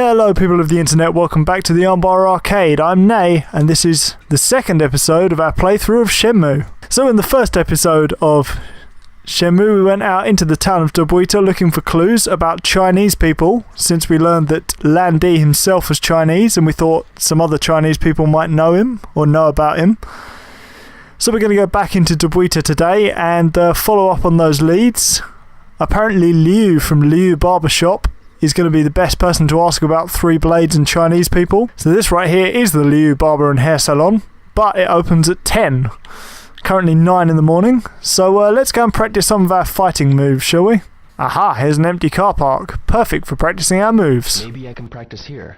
Hello people of the internet, welcome back to the Armbar arcade. I'm Nay, and this is the second episode of our playthrough of Shenmue. So in the first episode of Shenmue, we went out into the town of Dobuita looking for clues about Chinese people, since we learned that Lan Di himself was Chinese and we thought some other Chinese people might know him or know about him. So we're going to go back into Dobuita today and follow up on those leads. Apparently Liu from Liu Barbershop is going to be the best person to ask about three blades and Chinese people. So this right here is the Liu Barber and Hair Salon, but it opens at 10. Currently 9 in the morning. So let's go and practice some of our fighting moves, shall we? Aha, here's an empty car park. Perfect for practicing our moves. Maybe I can practice here.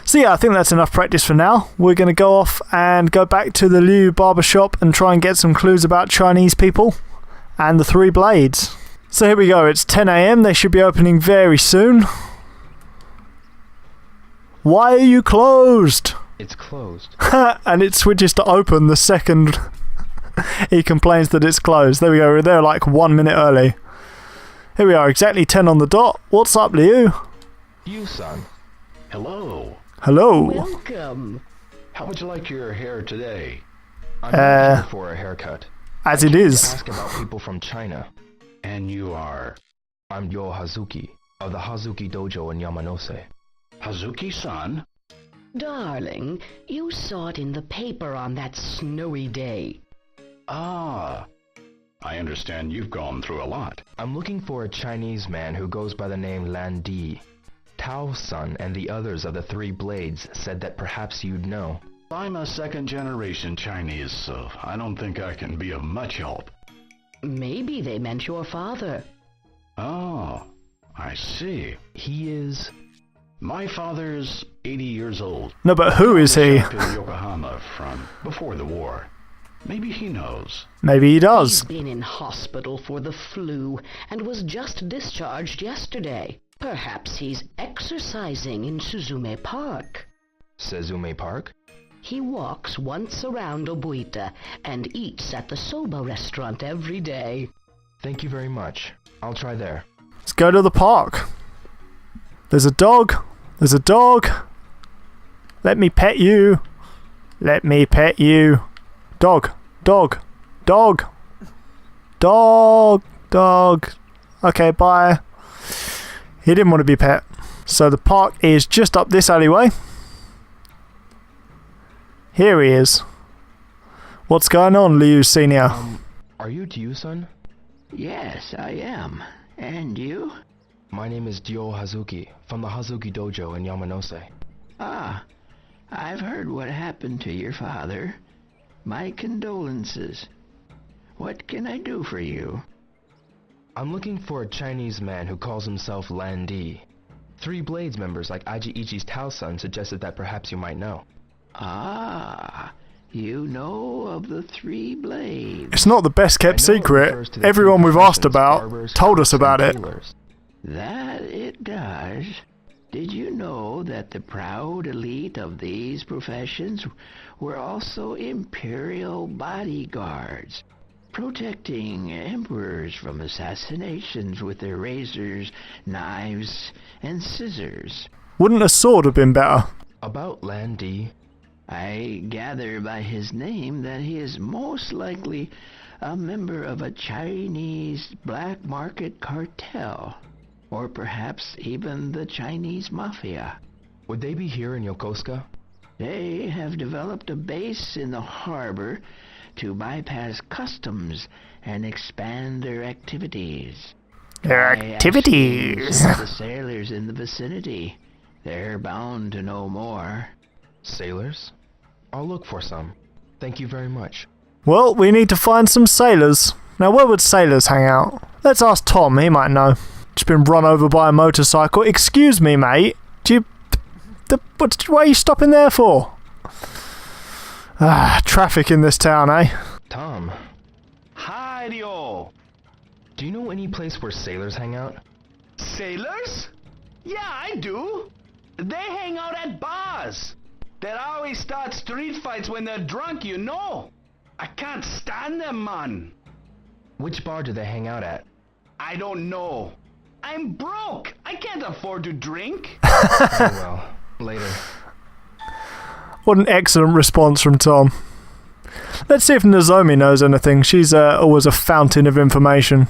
So yeah, I think that's enough practice for now. We're going to go off and go back to the Liu Barbershop and try and get some clues about Chinese people and the three blades. So here we go, it's 10 AM, they should be opening very soon. Why are you closed? It's closed. And it switches to open the second he complains that it's closed. There we go, we're there like 1 minute early. Here we are, exactly 10 on the dot. What's up, Liu? You, son. Hello. Hello. Welcome. How would you like your hair today? I'm looking for a haircut. As I it came to is. ask about people from China. And you are I'm Yo Hazuki, of the Hazuki Dojo in Yamanose. Hazuki-san? Darling, you saw it in the paper on that snowy day. Ah. I understand you've gone through a lot. I'm looking for a Chinese man who goes by the name Lan Di. Tao-san and the others of the Three Blades said that perhaps you'd know. I'm a second-generation Chinese, so I don't think I can be of much help. Maybe they meant your father. Oh, I see. He is... My father's 80 years old. No, but who is he? Shipped to Yokohama from before the war. Maybe he knows. Maybe he does. He's been in hospital for the flu and was just discharged yesterday. Perhaps he's exercising in Suzume Park. Suzume Park? He walks once around Dobuita and eats at the soba restaurant every day. Thank you very much. I'll try there. Let's go to the park. There's a dog. There's a dog. Let me pet you. Let me pet you. Dog. Dog. Dog. Dog. Dog. Okay, bye. He didn't want to be pet. So the park is just up this alleyway. Here he is. What's going on, Liu Senior? Are you Ryu-san? Yes, I am. And you? My name is Ryo Hazuki, from the Hazuki Dojo in Yamanose. Ah, I've heard what happened to your father. My condolences. What can I do for you? I'm looking for a Chinese man who calls himself Lan Di. Three Blades members like Ichi's Tao-san suggested that perhaps you might know. Ah, you know of the Three Blades. It's not the best kept I know it refers secret. to the Everyone three we've asked professions, about barbers, told us cooks, about and it. tailors. That it does. Did you know that the proud elite of these professions were also imperial bodyguards, protecting emperors from assassinations with their razors, knives, and scissors? Wouldn't a sword have been better? About Lan Di, I gather by his name that he is most likely a member of a Chinese black market cartel, or perhaps even the Chinese mafia. would they be here in Yokosuka? They have developed a base in the harbor to bypass customs and expand their activities. Their I asked activities. some of the sailors in the vicinity. They're bound to know more. Sailors? I'll look for some. Thank you very much. Well, we need to find some sailors. Now, where would sailors hang out? Let's ask Tom, he might know. Just been run over by a motorcycle. Excuse me, mate. What are you stopping there for? Traffic in this town, eh? Tom, Hi-yo! do you know any place where sailors hang out? Sailors? Yeah, I do. They hang out at bars. They always start street fights when they're drunk, you know. I can't stand them, man. Which bar do they hang out at? I don't know. I'm broke. I can't afford to drink. Oh well, later. What an excellent response from Tom. Let's see if Nozomi knows anything. She's always a fountain of information.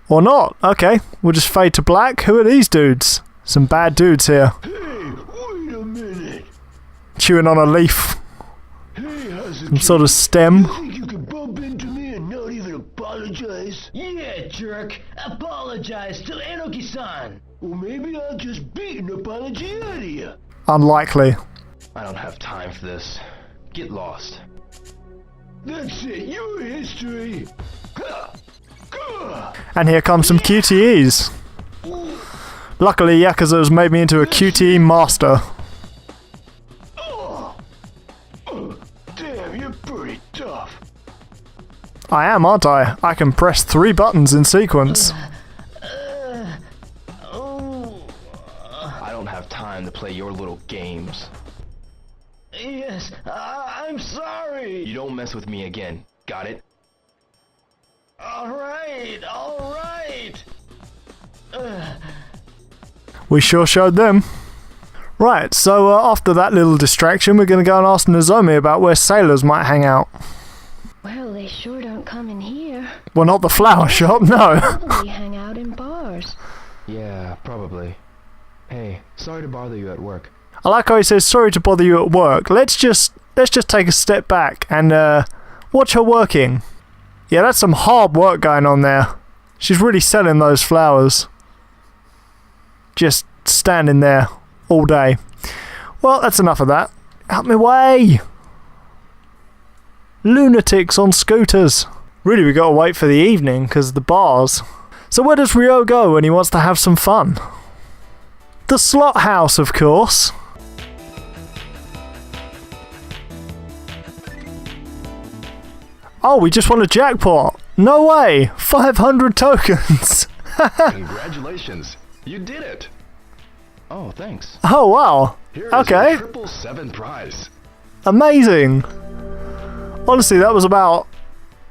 Or not. Okay, we'll just fade to black. Who are these dudes? Some bad dudes here. Hey, wait a minute. Chewing on a leaf. Hey, how's it Some sort of stem. think you could bump into me and not even apologize? Yeah, jerk. Apologize to Enoki-san. Well, maybe I'll just beat an apology out of you. Unlikely. I don't have time for this. Get lost. That's it, your history. And here come some QTEs. Luckily, Yakuza's made me into a QTE master. Damn, you're pretty tough. I am, aren't I? I can press 3 buttons in sequence. I don't have time to play your little games. Yes, I'm sorry. You don't mess with me again. Got it? All right. We sure showed them. Right, so after that little distraction, we're going to go and ask Nozomi about where sailors might hang out. Well, they sure don't come in here. Well, not the flower shop, no. Probably hang out in bars. Yeah, probably. Hey, sorry to bother you at work. I like how he says, sorry to bother you at work. Let's just take a step back and watch her working. Yeah, that's some hard work going on there. She's really selling those flowers. Just standing there all day. Well, that's enough of that. Out my way! Lunatics on scooters. Really, we gotta wait for the evening because of the bars. So where does Ryo go when he wants to have some fun? The slot house, of course. Oh, we just won a jackpot. No way! 500 tokens! Congratulations, you did it. Oh, thanks. Oh, wow. Here is Okay. your 777 prize. Amazing. Honestly, that was about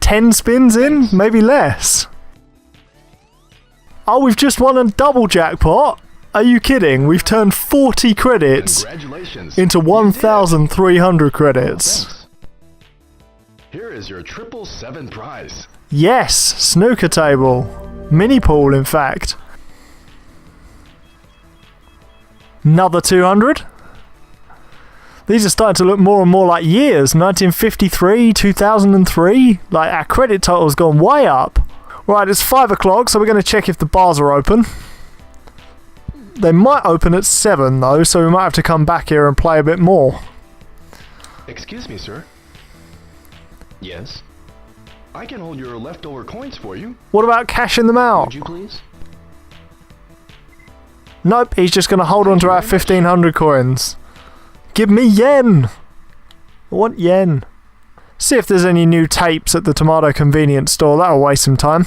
10 spins in, maybe less. Oh, we've just won a double jackpot. Are you kidding? We've turned 40 credits Congratulations. into You did it. 1,300 credits. Thanks. Here is your 777 prize. Yes, snooker table. Mini pool, in fact. Another 200. These are starting to look more and more like years. 1953, 2003. Like, our credit total's gone way up. Right, it's 5 o'clock, so we're going to check if the bars are open. They might open at 7, though, so we might have to come back here and play a bit more. Excuse me, sir. Yes? I can hold your leftover coins for you. What about cashing them out? Would you please? Nope, he's just going to hold on to our 1,500 coins. Give me yen! I want yen. See if there's any new tapes at the Tomato convenience store. That'll waste some time.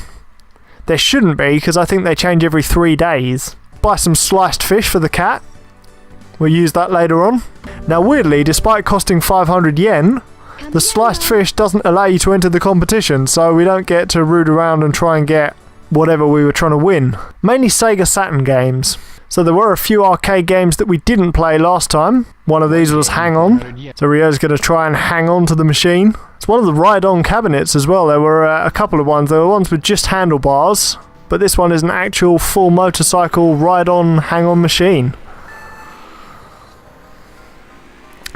There shouldn't be, because I think they change every 3 days. Buy some sliced fish for the cat. We'll use that later on. Now weirdly, despite costing 500 yen, the sliced fish doesn't allow you to enter the competition, so we don't get to root around and try and get whatever we were trying to win. Mainly Sega Saturn games. So there were a few arcade games that we didn't play last time. One of these was Hang On. So Ryo's going to try and hang on to the machine. It's one of the ride-on cabinets as well. There were a couple of ones. There were ones with just handlebars. But this one is an actual full motorcycle ride-on hang-on machine.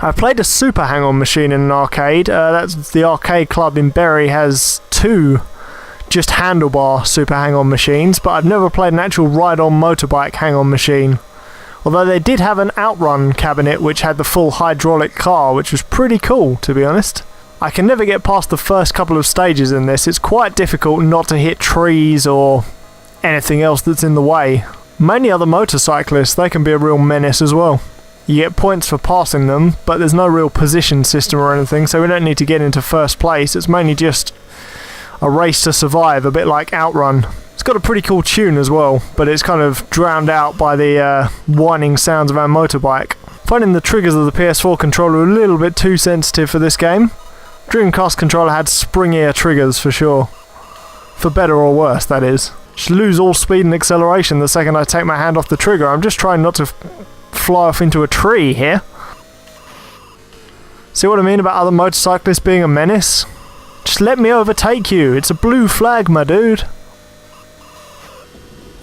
I played a super hang-on machine in an arcade. That's the arcade club in Bury has 2 just handlebar super hang-on machines, but I've never played an actual ride-on motorbike hang-on machine. Although they did have an outrun cabinet which had the full hydraulic car, which was pretty cool, to be honest. I can never get past the first couple of stages in this. It's quite difficult not to hit trees or anything else that's in the way. Mainly other motorcyclists, they can be a real menace as well. You get points for passing them, but there's no real position system or anything, so we don't need to get into first place. It's mainly just a race to survive, a bit like Outrun. It's got a pretty cool tune as well, but it's kind of drowned out by the whining sounds of our motorbike. Finding the triggers of the PS4 controller a little bit too sensitive for this game. Dreamcast controller had springier triggers for sure. For better or worse, that is. Just lose all speed and acceleration the second I take my hand off the trigger. I'm just trying not to fly off into a tree here. See what I mean about other motorcyclists being a menace? Just let me overtake you. It's a blue flag, my dude.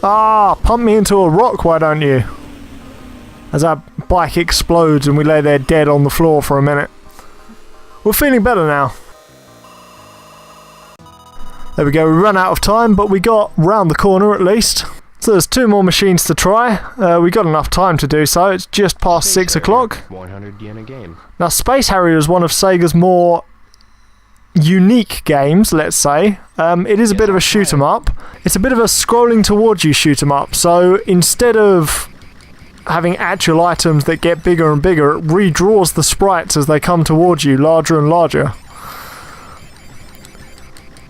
Ah, pump me into a rock, why don't you? As our bike explodes and we lay there dead on the floor for a minute. We're feeling better now. There we go, we ran out of time, but we got round the corner at least. So there's 2 more machines to try. We got enough time to do so. It's just past 6 o'clock. 100 yen a game. Now, Space Harrier is one of Sega's more unique games, let's say. It is a bit of a shoot 'em up. It's a bit of a scrolling towards you shoot 'em up. So instead of having actual items that get bigger and bigger, it redraws the sprites as they come towards you, larger and larger.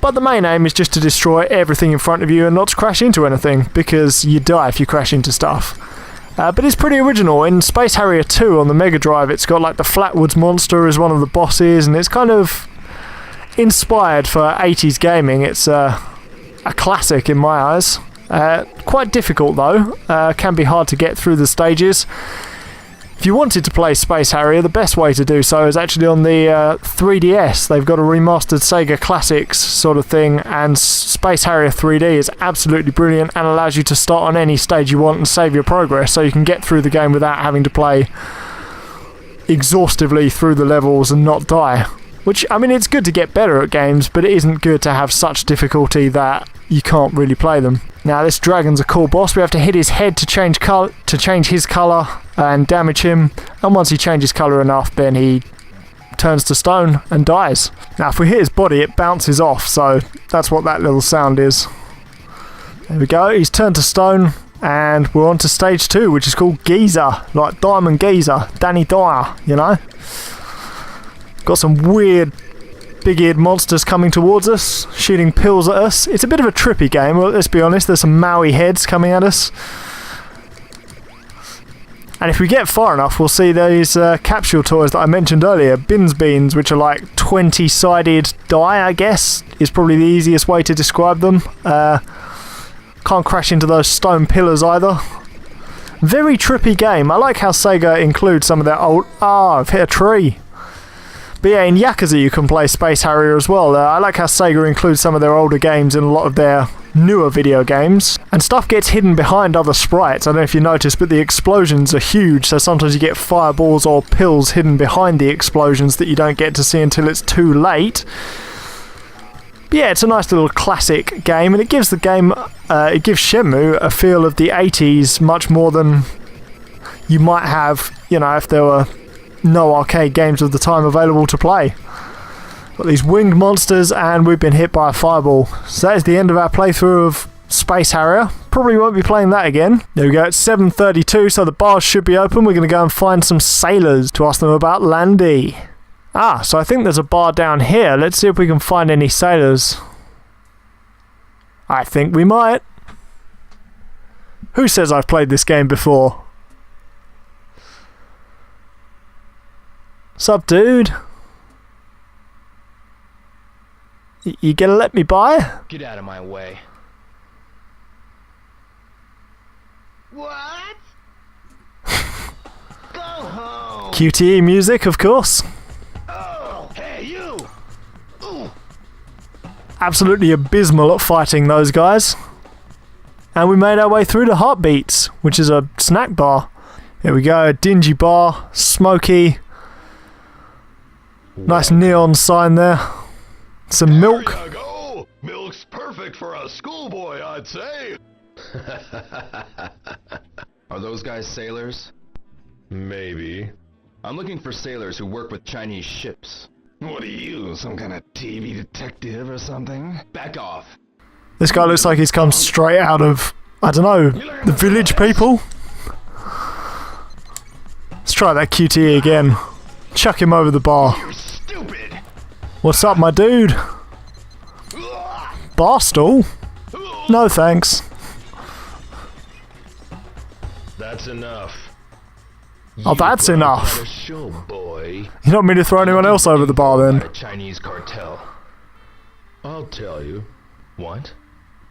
But the main aim is just to destroy everything in front of you and not to crash into anything, because you die if you crash into stuff. But it's pretty original. In Space Harrier 2 on the Mega Drive, it's got like the Flatwoods monster as one of the bosses, and it's kind of inspired for 80s gaming. It's a classic in my eyes. Quite difficult though, can be hard to get through the stages. If you wanted to play Space Harrier, the best way to do so is actually on the 3DS. They've got a remastered Sega Classics sort of thing, and Space Harrier 3D is absolutely brilliant and allows you to start on any stage you want and save your progress, so you can get through the game without having to play exhaustively through the levels and not die. Which, I mean, it's good to get better at games, but it isn't good to have such difficulty that you can't really play them. Now, this dragon's a cool boss. We have to hit his head to change his colour and damage him. And once he changes colour enough, then he turns to stone and dies. Now, if we hit his body, it bounces off, so that's what that little sound is. There we go. He's turned to stone, and we're on to stage 2, which is called Geezer, like Diamond Geezer, Danny Dyer, you know? Got some weird big-eared monsters coming towards us, shooting pills at us. It's a bit of a trippy game, let's be honest. There's some Maui heads coming at us. And if we get far enough, we'll see those capsule toys that I mentioned earlier, Bins Beans, which are like 20-sided die, I guess, is probably the easiest way to describe them. Can't crash into those stone pillars either. Very trippy game. I like how Sega includes some of their old... Ah, I've hit a tree. But yeah, in Yakuza you can play Space Harrier as well. I like how Sega includes some of their older games in a lot of their newer video games. And stuff gets hidden behind other sprites. I don't know if you noticed, but the explosions are huge, so sometimes you get fireballs or pills hidden behind the explosions that you don't get to see until it's too late. But yeah, it's a nice little classic game, and it gives the game, it gives Shenmue a feel of the 80s much more than you might have, you know, if there were no arcade games of the time available to play. Got these winged monsters, and we've been hit by a fireball. So that is the end of our playthrough of Space Harrier. Probably won't be playing that again. There we go, it's 7:32, so the bars should be open. We're going to go and find some sailors to ask them about Landy. Ah, so I think there's a bar down here. Let's see if we can find any sailors. I think we might. Who says I've played this game before? Sup, dude? You gonna let me by? Get out of my way. What? Go home. QTE music, of course. Oh, hey, you. Ooh. Absolutely abysmal at fighting those guys. And we made our way through to Heartbeats, which is a snack bar. Here we go, a dingy bar, smoky. Nice neon sign there. Some milk. There you go. Milk's perfect for a schoolboy, I'd say. Are those guys sailors? Maybe. I'm looking for sailors who work with Chinese ships. What are you, some kind of TV detective or something? Back off. This guy looks like he's come straight out of, I don't know, the Village People? Let's try that QTE again. Chuck him over the bar. You stupid! What's up, my dude? Barstool? No thanks. That's enough. Oh, that's enough. Quite a show, boy. You don't mean to throw anyone else over the bar About then? a Chinese cartel. I'll tell you. What?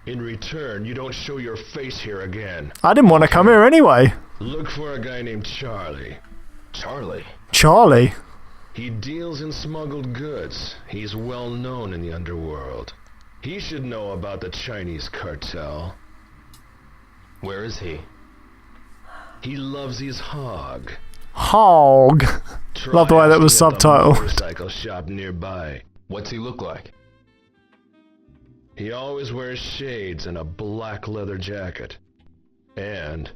In return, you don't show your face here again. I didn't want to come here anyway. Look for a guy named Charlie. Charlie. Charlie? He deals in smuggled goods. He's well known in the underworld. He should know about the Chinese cartel. Where is he? He loves his hog. Hog. Love the way that was Try asking at the subtitled. motorcycle shop nearby. What's he look like? He always wears shades and a black leather jacket. And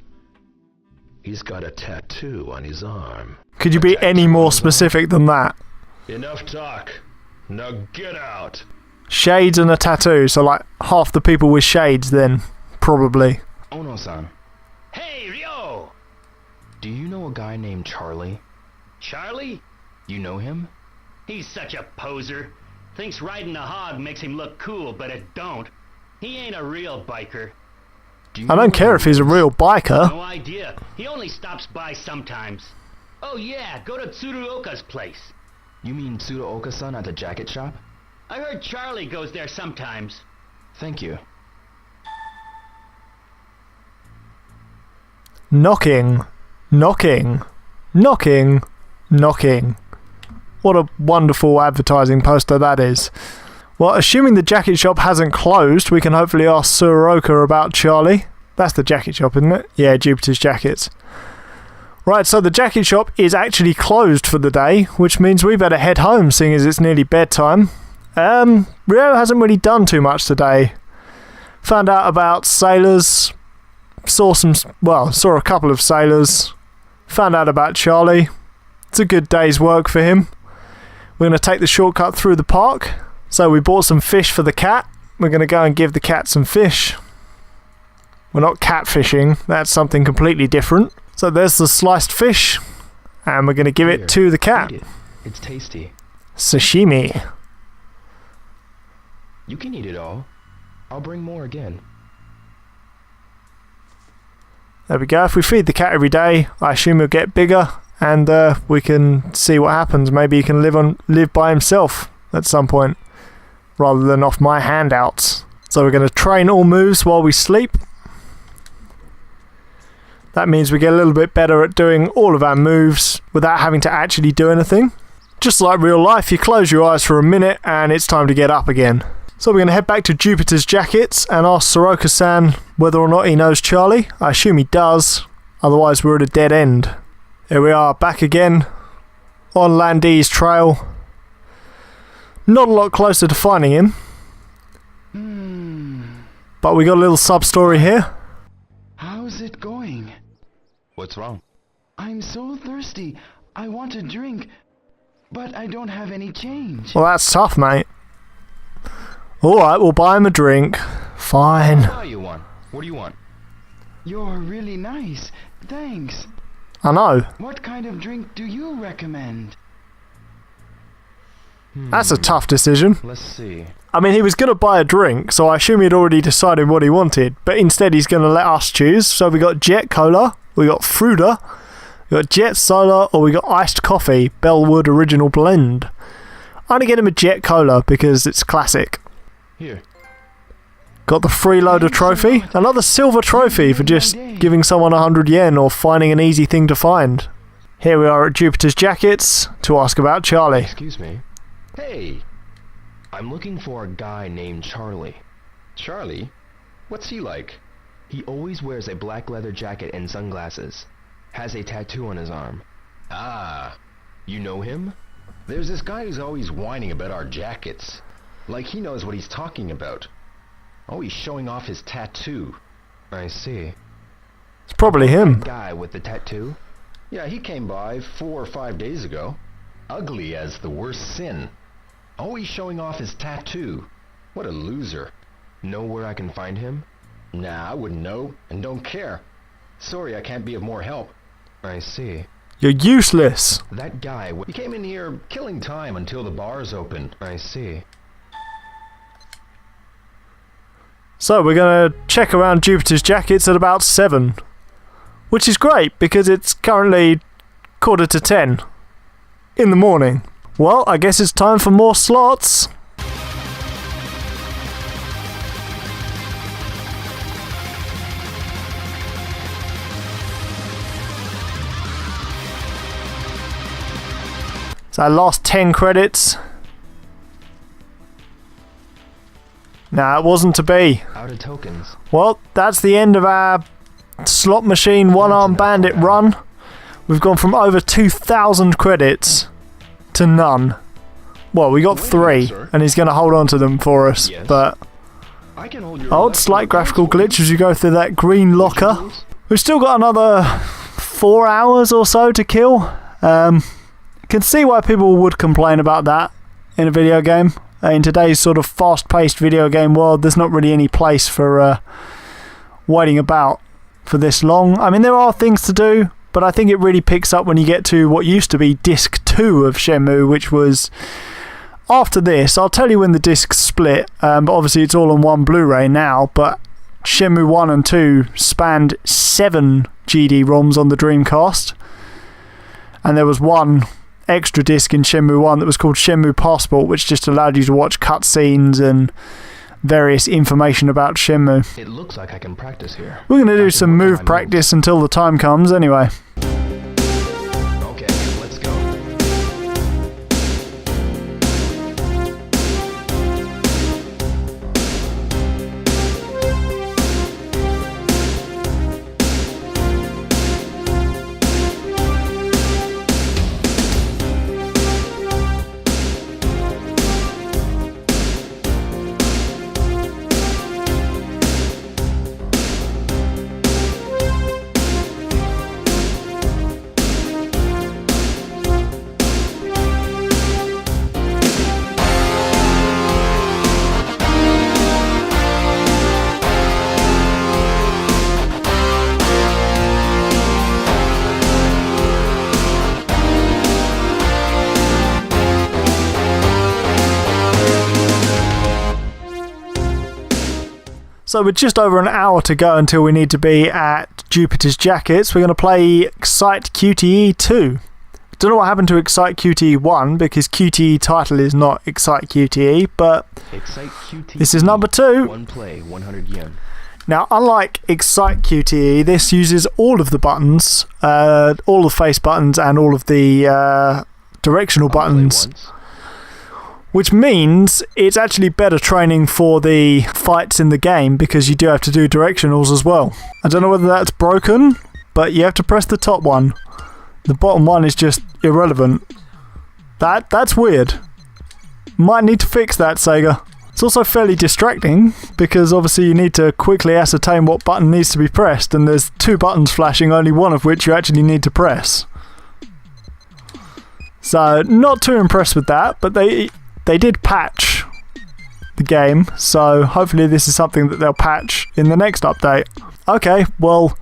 he's got a tattoo on his arm. Could you be any more specific than that? Enough talk. Now get out. Shades and a tattoo, so like half the people with shades then, probably. Ono-san, Hey, Ryo! do you know a guy named Charlie? Charlie? You know him? He's such a poser. Thinks riding a hog makes him look cool, but it don't. He ain't a real biker. Do you I know don't care where if he he's a lives? real biker. No idea. He only stops by sometimes. Oh yeah, go to Tsuruoka's place. You mean Tsuruoka-san at the jacket shop? I heard Charlie goes there sometimes. Thank you. Knocking. Knocking. Knocking. Knocking. What a wonderful advertising poster that is. Well, assuming the jacket shop hasn't closed, we can hopefully ask Tsuruoka about Charlie. That's the jacket shop, isn't it? Yeah, Jupiter's Jackets. Right, so the jacket shop is actually closed for the day, which means we better head home, seeing as it's nearly bedtime. Rio hasn't really done too much today. Found out about sailors. Saw a couple of sailors. Found out about Charlie. It's a good day's work for him. We're going to take the shortcut through the park. So we bought some fish for the cat. We're going to go and give the cat some fish. We're not catfishing. That's something completely different. So there's the sliced fish. And we're going to give it to the cat. Eat it. It's tasty. Sashimi. You can eat it all. I'll bring more again. There we go. If we feed the cat every day, I assume he'll get bigger, and we can see what happens. Maybe he can live by himself at some point, rather than off my handouts. So we're going to train all moves while we sleep. That means we get a little bit better at doing all of our moves without having to actually do anything. Just like real life, you close your eyes for a minute and it's time to get up again. So we're going to head back to Jupiter's Jackets and ask Soroka-san whether or not he knows Charlie. I assume he does, otherwise we're at a dead end. Here we are, back again on Landee's trail. Not a lot closer to finding him. But we got a little sub-story here. How's it going? What's wrong? I'm so thirsty. I want a drink, but I don't have any change. Well, that's tough, mate. Alright, we'll buy him a drink. Fine. I'll buy you one. What do you want? You're really nice. Thanks. I know. What kind of drink do you recommend? That's a tough decision. Let's see. I mean, he was going to buy a drink, so I assume he'd already decided what he wanted. But instead, he's going to let us choose. So we got Jet Cola, we got Fruta, we got Jet Soda, or we got Iced Coffee, Bellwood Original Blend. I'm going to get him a Jet Cola because it's classic. Here. Got the freeloader trophy. Another silver trophy for just giving someone 100 yen or finding an easy thing to find. Here we are at Jupiter's Jackets to ask about Charlie. Excuse me. Hey! I'm looking for a guy named Charlie. Charlie? What's he like? He always wears a black leather jacket and sunglasses. Has a tattoo on his arm. Ah, You know him? there's this guy who's always whining about our jackets. Like he knows what he's talking about. Always showing off his tattoo. I see. It's probably him. Guy with the tattoo? Yeah, he came by 4 or 5 days ago. Ugly as the worst sin. always showing off his tattoo. What a loser. Know where I can find him? Nah, I wouldn't know, and don't care. Sorry I can't be of more help. I see. You're useless. That guy... He came in here killing time until the bar's open. I see. So we're going to check around Jupiter's Jackets at about 7. Which is great, because it's currently 9:45 in the morning. Well, I guess it's time for more slots. So I lost 10 credits. Nah, it wasn't to be. Out of tokens. Well, that's the end of our slot machine one-armed bandit run. We've gone from over 2,000 credits to none. Well, we got 3, and he's going to hold on to them for us. Yes. But I can hold your odd slight graphical glitch as you go through that green locker. We've still got another 4 hours or so to kill. Can see why people would complain about that in a video game. In today's sort of fast-paced video game world, there's not really any place for waiting about for this long. I mean, there are things to do, but I think it really picks up when you get to what used to be Disc 2 of Shenmue, which was after this. I'll tell you when the discs split, but obviously it's all on one Blu-ray now, but Shenmue 1 and 2 spanned 7 GD-ROMs on the Dreamcast, and there was one extra disc in Shenmue 1 that was called Shenmue Passport, which just allowed you to watch cutscenes and various information about Shenmue. It looks like I can practice here. We're going to do some move practice until the time comes anyway. Okay, let's go. So with just over an hour to go until we need to be at Jupiter's Jackets, we're going to play Excite QTE 2. Don't know what happened to Excite QTE 1, because QTE title is not Excite QTE, but Excite QTE. This is number 2. One play, 100 yen. Now, unlike Excite QTE, this uses all of the buttons, all the face buttons and all of the directional buttons, which means it's actually better training for the fights in the game, because you do have to do directionals as well. I don't know whether that's broken, but you have to press the top one. The bottom one is just irrelevant. That's weird. Might need to fix that, Sega. It's also fairly distracting, because obviously you need to quickly ascertain what button needs to be pressed, and there's 2 buttons flashing, only one of which you actually need to press. So, not too impressed with that, but they did patch the game, so hopefully this is something that they'll patch in the next update. Okay, well,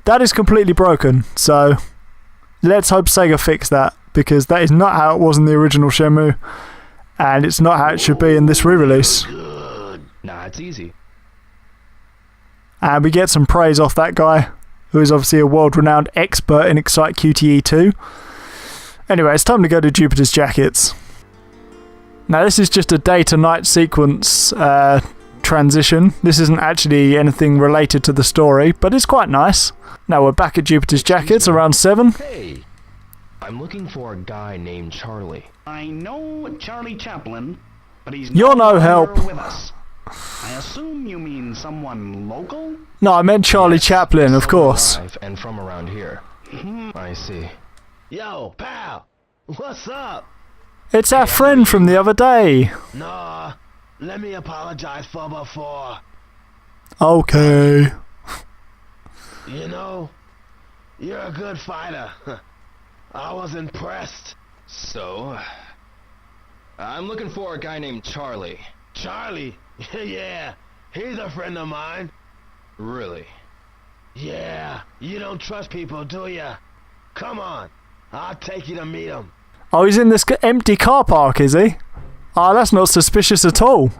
that is completely broken, so let's hope Sega fix that, because that is not how it was in the original Shenmue, and it's not how it should be in this re-release. Nah, it's easy. And we get some praise off that guy, who is obviously a world-renowned expert in Excite QTE 2. Anyway, it's time to go to Jupiter's Jackets. Now, this is just a day-to-night sequence transition. This isn't actually anything related to the story, but it's quite nice. Now, we're back at Jupiter's Jackets around 7. Hey, I'm looking for a guy named Charlie. I know Charlie Chaplin, but he's You're no help. with us. I assume you mean someone local? No, I meant Charlie Chaplin, of course. Alive and from around here. I see. Yo, pal, what's up? It's our friend from the other day. Nah, let me apologize for before. Okay. You know, you're a good fighter. I was impressed. So, I'm looking for a guy named Charlie. Charlie? Yeah, he's a friend of mine. Really? Yeah, you don't trust people, do ya? Come on, I'll take you to meet him. Oh, he's in this empty car park, is he? Oh, that's not suspicious at all.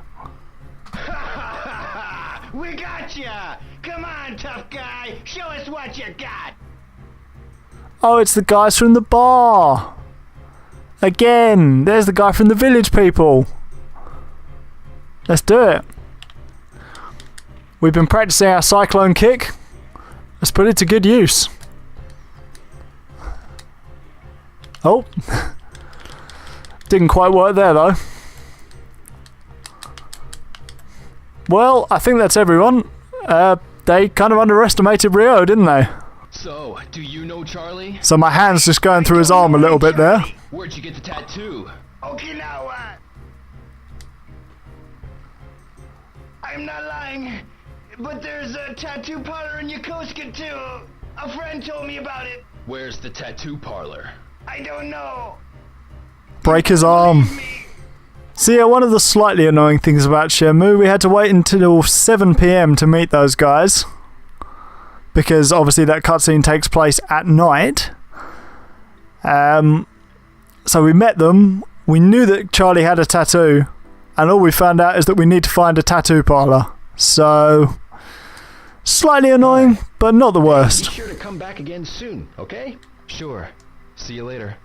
We got ya! Come on, tough guy! Show us what you got! Oh, it's the guys from the bar. Again, there's the guy from the Village People. Let's do it. We've been practicing our cyclone kick. Let's put it to good use. Oh. Didn't quite work there though. Well, I think that's everyone. They kind of underestimated Rio, didn't they? So, do you know Charlie? So my hand's just going through his arm a little bit there. Where'd you get the tattoo? Okinawa! I'm not lying, but there's a tattoo parlor in Yokosuka too. A friend told me about it. Where's the tattoo parlor? I don't know. Break his arm. So yeah, one of the slightly annoying things about Shenmue, we had to wait until 7 PM to meet those guys. Because obviously that cutscene takes place at night. So we met them, we knew that Charlie had a tattoo, and all we found out is that we need to find a tattoo parlor. So, slightly annoying, but not the worst. Be sure to come back again soon, okay? Sure. See you later.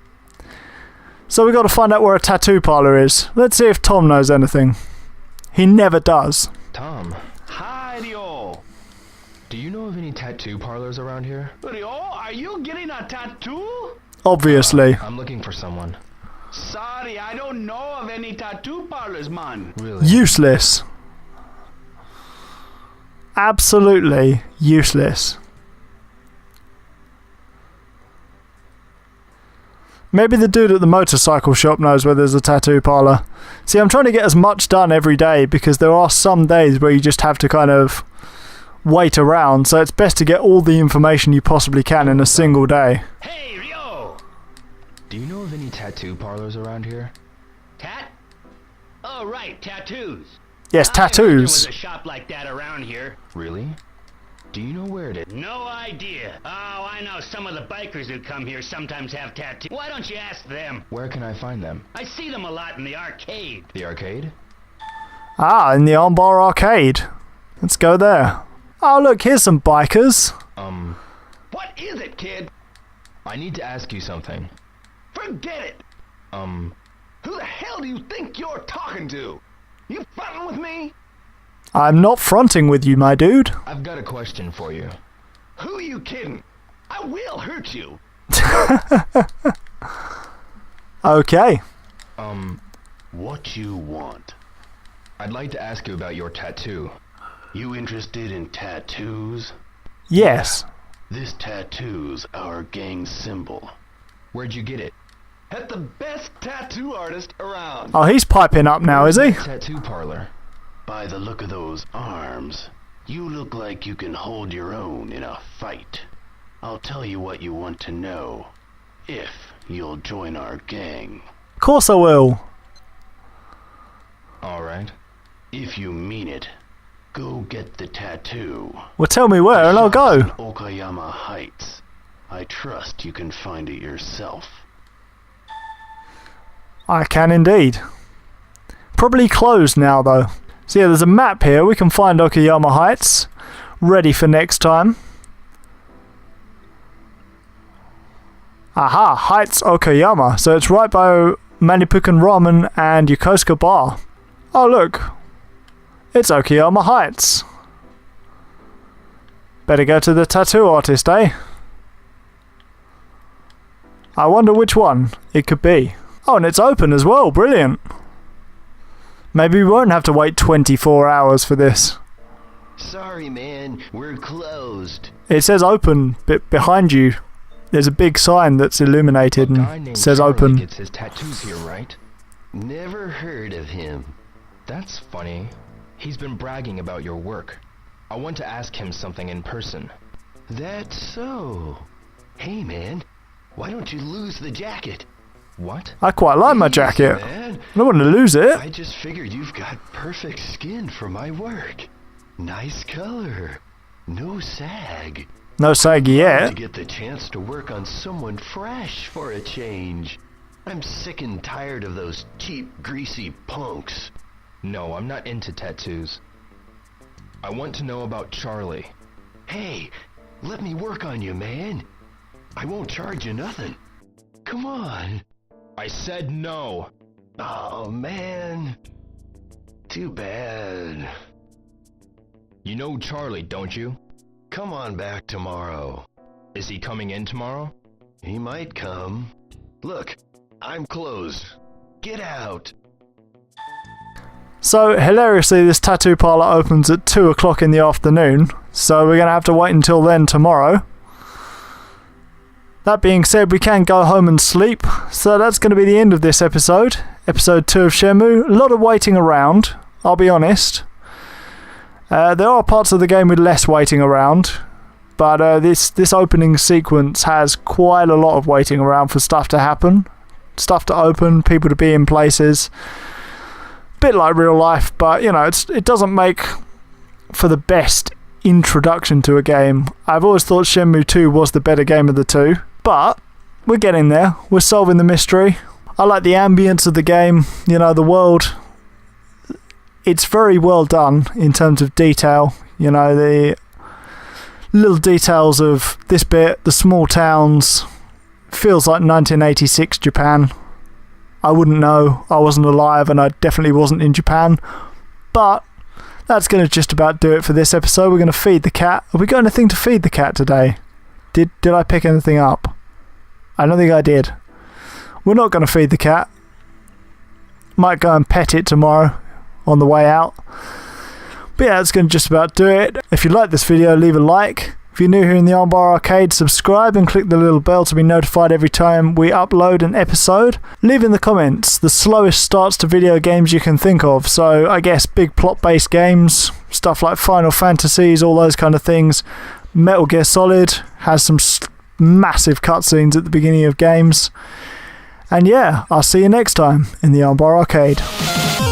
So we got to find out where a tattoo parlor is. Let's see if Tom knows anything. He never does. Tom, Hi, Ryo. do you know of any tattoo parlors around here? Ryo, are you getting a tattoo? Obviously. I'm looking for someone. Sorry, I don't know of any tattoo parlors, man. Really? Useless. Absolutely useless. Maybe the dude at the motorcycle shop knows where there's a tattoo parlor. See, I'm trying to get as much done every day because there are some days where you just have to kind of wait around, so it's best to get all the information you possibly can in a single day. Hey, Ryo! Do you know of any tattoo parlors around here? Tat? Oh, right, tattoos. Yes, I heard there tattoos. was a shop like that around here. Really? Do you know where it is? No idea. Oh, I know some of the bikers who come here sometimes have tattoos. Why don't you ask them? Where can I find them? I see them a lot in the arcade. The arcade? Ah, in the Armbar arcade. Let's go there. Oh, look, here's some bikers. What is it, kid? I need to ask you something. Forget it. Who the hell do you think you're talking to? You frontin' with me? I'm not fronting with you, my dude. I've got a question for you. Who are you kidding? I will hurt you. Okay. What you want? I'd like to ask you about your tattoo. You interested in tattoos? Yes. This tattoo's our gang symbol. Where'd you get it? At the best tattoo artist around. Oh, he's piping up now, is he? Tattoo parlor. By the look of those arms, you look like you can hold your own in a fight. I'll tell you what you want to know, if you'll join our gang. Of course I will. Alright. If you mean it, go get the tattoo. Well, tell me where and I'll go. Shop's in Okayama Heights. I trust you can find it yourself. I can indeed. Probably closed now, though. So yeah, there's a map here. We can find Okayama Heights. Ready for next time. Aha, Heights Okayama. So it's right by Manipukan Ramen and Yokosuka Bar. Oh, look. It's Okayama Heights. Better go to the tattoo artist, eh? I wonder which one it could be. Oh, and it's open as well. Brilliant. Maybe we won't have to wait 24 hours for this. Sorry, man. We're closed. It says open behind you. There's a big sign that's illuminated and says open. Gets his tattoos here, right? Never heard of him. That's funny. He's been bragging about your work. I want to ask him something in person. That's so. Hey, man. Why don't you lose the jacket? What? I quite like my jacket. Man, I don't want to lose it. I just figured you've got perfect skin for my work. Nice color. No sag. No sag To yet. get the chance to work on someone fresh for a change. I'm sick and tired of those cheap, greasy punks. No, I'm not into tattoos. I want to know about Charlie. Hey, let me work on you, man. I won't charge you nothing. Come on. I said no. Oh, man. Too bad. You know Charlie, don't you? Come on back tomorrow. Is he coming in tomorrow? He might come. Look, I'm closed. Get out. So, hilariously, this tattoo parlour opens at 2 o'clock in the afternoon, so we're going to have to wait until then tomorrow. That being said, we can go home and sleep, so that's going to be the end of this episode. Episode 2 of Shenmue. A lot of waiting around, I'll be honest. There are parts of the game with less waiting around, but this opening sequence has quite a lot of waiting around for stuff to happen. Stuff to open, people to be in places. Bit like real life, but you know, it doesn't make for the best introduction to a game. I've always thought Shenmue 2 was the better game of the two, but we're getting there. We're solving the mystery. I like the ambience of the game, you know, the world. It's very well done in terms of detail, you know, the little details of this bit, the small towns. Feels like 1986 Japan. I wouldn't know. I wasn't alive and I definitely wasn't in Japan. But that's going to just about do it for this episode. We're going to feed the cat. Have we got anything to feed the cat today? Did I pick anything up? I don't think I did. We're not going to feed the cat. Might go and pet it tomorrow on the way out. But yeah, that's going to just about do it. If you like this video, leave a like. If you're new here in the Armbar Arcade, subscribe and click the little bell to be notified every time we upload an episode. Leave in the comments the slowest starts to video games you can think of. So I guess big plot-based games, stuff like Final Fantasies, all those kind of things. Metal Gear Solid has some massive cutscenes at the beginning of games. And yeah, I'll see you next time in the Armbar Arcade.